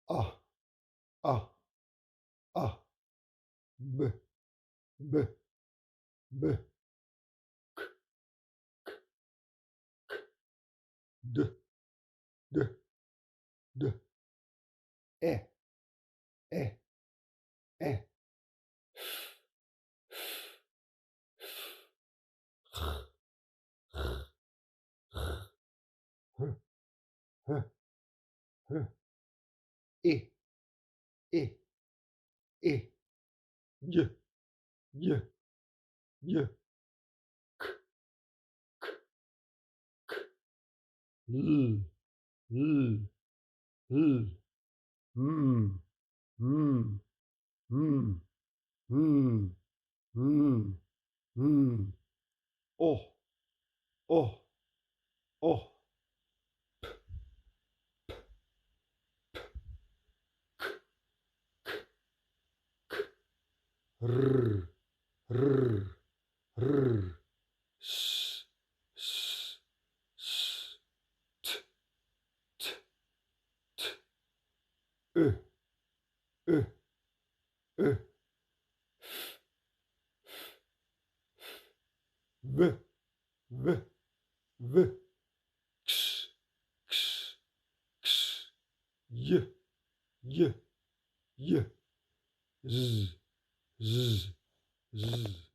A, A, A, B, B, B, D, D, D, E, E, E, H, H, H, E, E, E, J, J, J, L, L, L, M, M, M, M, M, M, O, O, O, R, R, R, S, S, S, T, T, T, E, E, E, V, V, V, X, X, X, Y, Y, Y, Z, Z, Z.